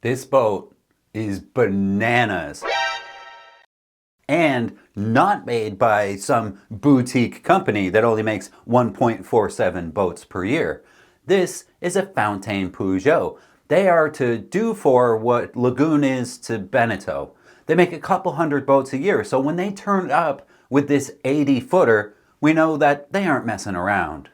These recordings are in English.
This boat is bananas. And not made by some boutique company that only makes 1.47 boats per year. This is a Fountaine Pajot. They are to do for what Lagoon is to Beneteau. They make a couple hundred boats a year, so when they turn up with this 80-footer, we know that they aren't messing around.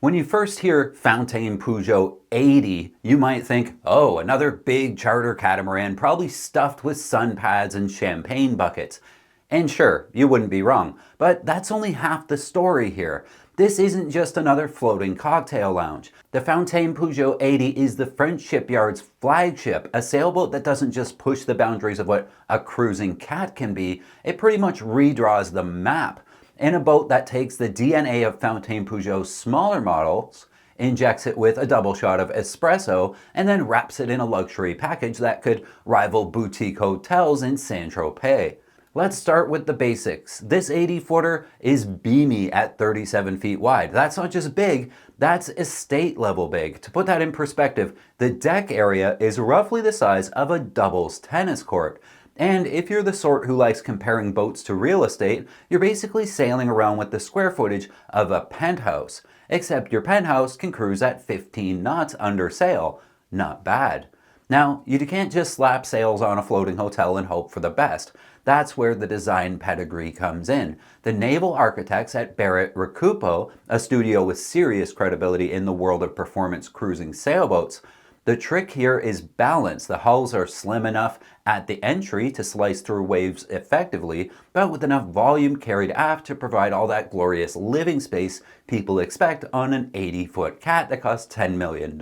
When you first hear Fountaine Pajot 80, you might think, oh, another big charter catamaran probably stuffed with sun pads and champagne buckets. And sure, you wouldn't be wrong, but that's only half the story here. This isn't just another floating cocktail lounge. The Fountaine Pajot 80 is the French shipyard's flagship, a sailboat that doesn't just push the boundaries of what a cruising cat can be, it pretty much redraws the map. In a boat that takes the DNA of Fountaine Pajot's smaller models, injects it with a double shot of espresso, and then wraps it in a luxury package that could rival boutique hotels in Saint-Tropez. Let's start with the basics. This 80-footer is beamy at 37 feet wide. That's not just big, that's estate level big. To put that in perspective, the deck area is roughly the size of a doubles tennis court. And if you're the sort who likes comparing boats to real estate, you're basically sailing around with the square footage of a penthouse. Except your penthouse can cruise at 15 knots under sail. Not bad. Now, you can't just slap sails on a floating hotel and hope for the best. That's where the design pedigree comes in. The naval architects at Berret-Racoupeau, a studio with serious credibility in the world of performance cruising sailboats, the trick here is balance. The hulls are slim enough at the entry to slice through waves effectively, but with enough volume carried aft to provide all that glorious living space people expect on an 80-foot cat that costs $10 million.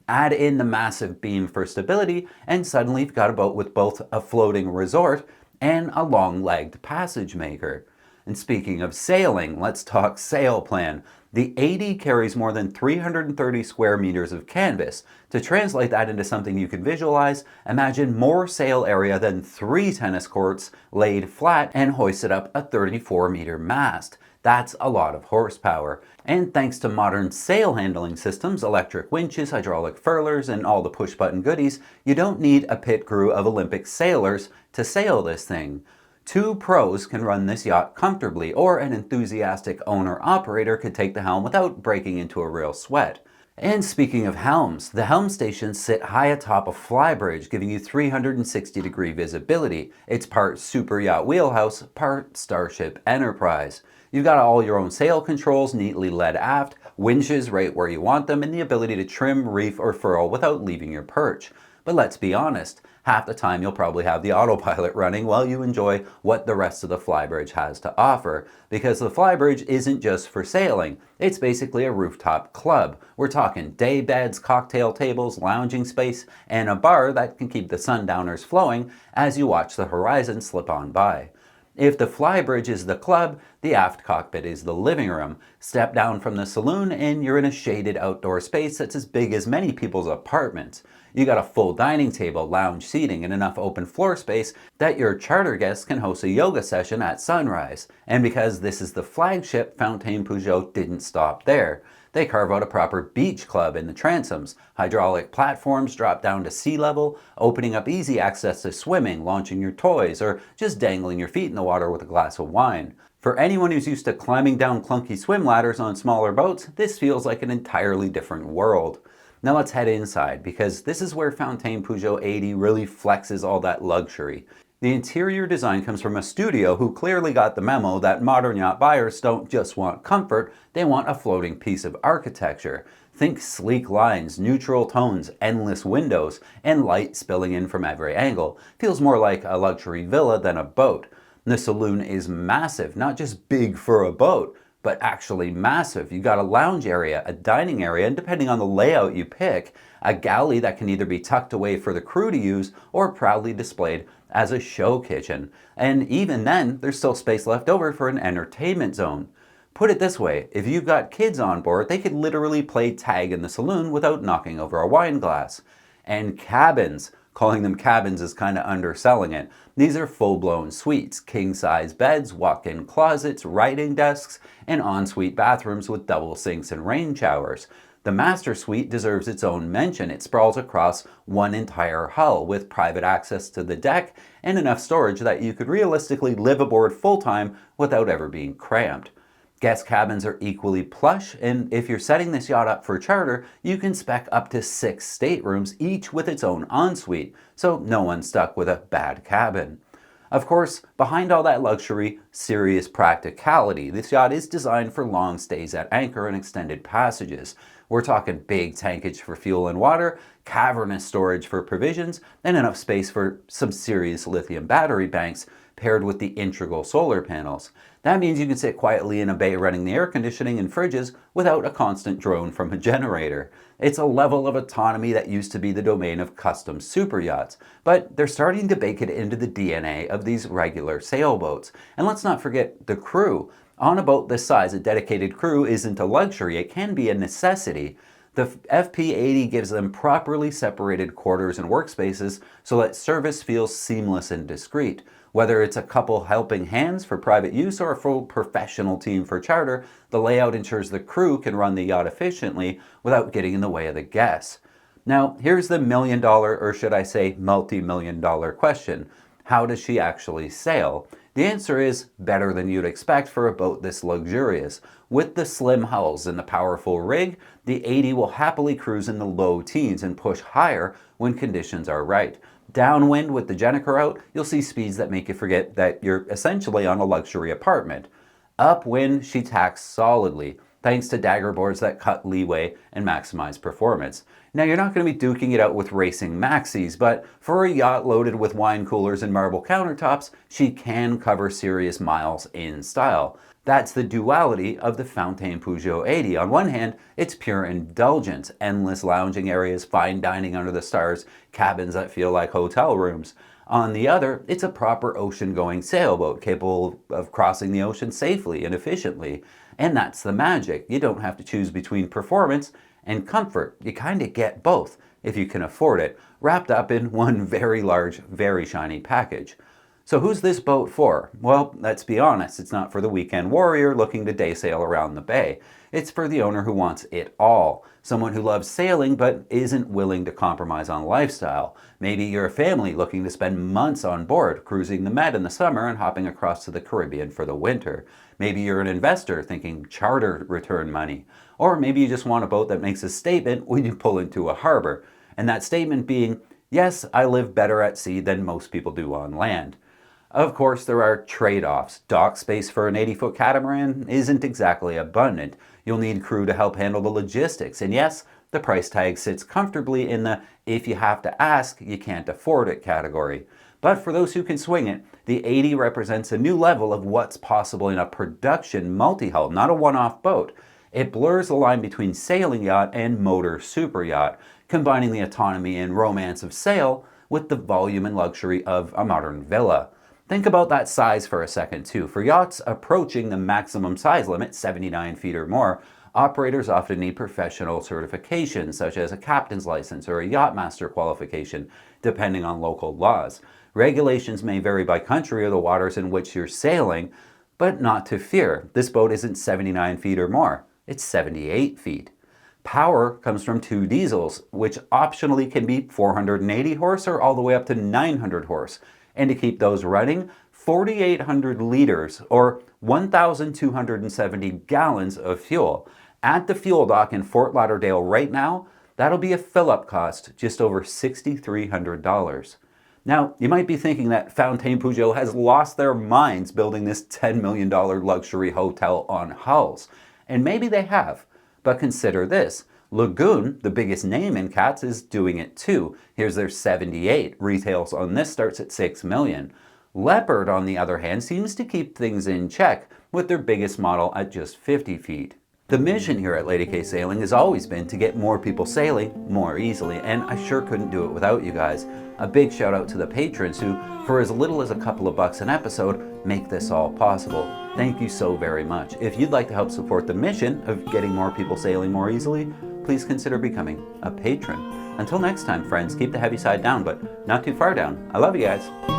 Add in the massive beam for stability, and suddenly you've got a boat with both a floating resort and a long-legged passage maker. And speaking of sailing, let's talk sail plan. The 80 carries more than 330 square meters of canvas. To translate that into something you can visualize, imagine more sail area than 3 tennis courts laid flat and hoisted up a 34-meter mast. That's a lot of horsepower. And thanks to modern sail handling systems, electric winches, hydraulic furlers, and all the push-button goodies, you don't need a pit crew of Olympic sailors to sail this thing. 2 pros can run this yacht comfortably, or an enthusiastic owner-operator could take the helm without breaking into a real sweat. And speaking of helms, the helm stations sit high atop a flybridge, giving you 360-degree visibility. It's part Superyacht wheelhouse, part Starship Enterprise. You've got all your own sail controls neatly led aft, winches right where you want them, and the ability to trim, reef, or furl without leaving your perch. But let's be honest, half the time you'll probably have the autopilot running while you enjoy what the rest of the flybridge has to offer. Because the flybridge isn't just for sailing, it's basically a rooftop club. We're talking day beds, cocktail tables, lounging space, and a bar that can keep the sundowners flowing as you watch the horizon slip on by. If the flybridge is the club, the aft cockpit is the living room. Step down from the saloon and you're in a shaded outdoor space that's as big as many people's apartments. You got a full dining table, lounge seating, and enough open floor space that your charter guests can host a yoga session at sunrise. And because this is the flagship, Fountaine Pajot didn't stop there. They carve out a proper beach club in the transoms. Hydraulic platforms drop down to sea level, opening up easy access to swimming, launching your toys, or just dangling your feet in the water with a glass of wine. For anyone who's used to climbing down clunky swim ladders on smaller boats, this feels like an entirely different world. Now let's head inside, because this is where Fountaine Pajot 80 really flexes all that luxury. The interior design comes from a studio who clearly got the memo that modern yacht buyers don't just want comfort, they want a floating piece of architecture. Think sleek lines, neutral tones, endless windows, and light spilling in from every angle. Feels more like a luxury villa than a boat. The saloon is massive, not just big for a boat, but actually massive. You got a lounge area, a dining area, and depending on the layout you pick, a galley that can either be tucked away for the crew to use or proudly displayed as a show kitchen. And even then, there's still space left over for an entertainment zone. Put it this way, if you've got kids on board, they could literally play tag in the saloon without knocking over a wine glass. And cabins. Calling them cabins is kind of underselling it. These are full-blown suites, king-size beds, walk-in closets, writing desks, and ensuite bathrooms with double sinks and rain showers. The master suite deserves its own mention. It sprawls across one entire hull with private access to the deck and enough storage that you could realistically live aboard full-time without ever being cramped. Guest cabins are equally plush, and if you're setting this yacht up for charter, you can spec up to 6 staterooms, each with its own ensuite, so no one's stuck with a bad cabin. Of course, behind all that luxury, serious practicality. This yacht is designed for long stays at anchor and extended passages. We're talking big tankage for fuel and water, cavernous storage for provisions, and enough space for some serious lithium battery banks paired with the integral solar panels. That means you can sit quietly in a bay running the air conditioning and fridges without a constant drone from a generator. It's a level of autonomy that used to be the domain of custom super yachts, but they're starting to bake it into the DNA of these regular sailboats. And let's not forget the crew. On a boat this size, a dedicated crew isn't a luxury, it can be a necessity. The FP80 gives them properly separated quarters and workspaces so that service feels seamless and discreet. Whether it's a couple helping hands for private use or a full professional team for charter, the layout ensures the crew can run the yacht efficiently without getting in the way of the guests. Now, here's the million-dollar, or should I say multi-million-dollar question. How does she actually sail? The answer is better than you'd expect for a boat this luxurious. With the slim hulls and the powerful rig, the 80 will happily cruise in the low teens and push higher when conditions are right. Downwind with the Gennaker out, you'll see speeds that make you forget that you're essentially on a luxury apartment. Upwind, she tacks solidly, thanks to dagger boards that cut leeway and maximize performance. Now, you're not going to be duking it out with racing maxis, but for a yacht loaded with wine coolers and marble countertops, she can cover serious miles in style. That's the duality of the Fountaine Pajot 80. On one hand, it's pure indulgence, endless lounging areas, fine dining under the stars, cabins that feel like hotel rooms. On the other, it's a proper ocean-going sailboat, capable of crossing the ocean safely and efficiently. And that's the magic. You don't have to choose between performance and comfort. You kind of get both, if you can afford it, wrapped up in one very large, very shiny package. So who's this boat for? Well, let's be honest, it's not for the weekend warrior looking to day sail around the bay. It's for the owner who wants it all. Someone who loves sailing but isn't willing to compromise on lifestyle. Maybe you're a family looking to spend months on board, cruising the Med in the summer and hopping across to the Caribbean for the winter. Maybe you're an investor thinking charter return money. Or maybe you just want a boat that makes a statement when you pull into a harbor. And that statement being, yes, I live better at sea than most people do on land. Of course, there are trade-offs. Dock space for an 80-foot catamaran isn't exactly abundant. You'll need crew to help handle the logistics. And yes, the price tag sits comfortably in the if you have to ask, you can't afford it category. But for those who can swing it, the 80 represents a new level of what's possible in a production multi-hull, not a one-off boat. It blurs the line between sailing yacht and motor super yacht, combining the autonomy and romance of sail with the volume and luxury of a modern villa. Think about that size for a second too. For yachts approaching the maximum size limit, 79 feet or more, operators often need professional certifications such as a captain's license or a yachtmaster qualification, depending on local laws. Regulations may vary by country or the waters in which you're sailing, but not to fear. This boat isn't 79 feet or more, it's 78 feet. Power comes from 2 diesels, which optionally can be 480 horse or all the way up to 900 horse. And to keep those running, 4,800 liters or 1,270 gallons of fuel. At the fuel dock in Fort Lauderdale right now, that'll be a fill-up cost just over $6,300. Now, you might be thinking that Fountaine Pajot has lost their minds building this $10 million luxury hotel on hulls. And maybe they have, but consider this. Lagoon, the biggest name in cats, is doing it too. Here's their 78. Retails on this starts at $6 million. Leopard, on the other hand, seems to keep things in check, with their biggest model at just 50 feet. The mission here at Lady K Sailing has always been to get more people sailing more easily, and I sure couldn't do it without you guys. A big shout out to the patrons who, for as little as a couple of bucks an episode, make this all possible. Thank you so very much. If you'd like to help support the mission of getting more people sailing more easily, please consider becoming a patron. Until next time, friends, keep the heavy side down, but not too far down. I love you guys.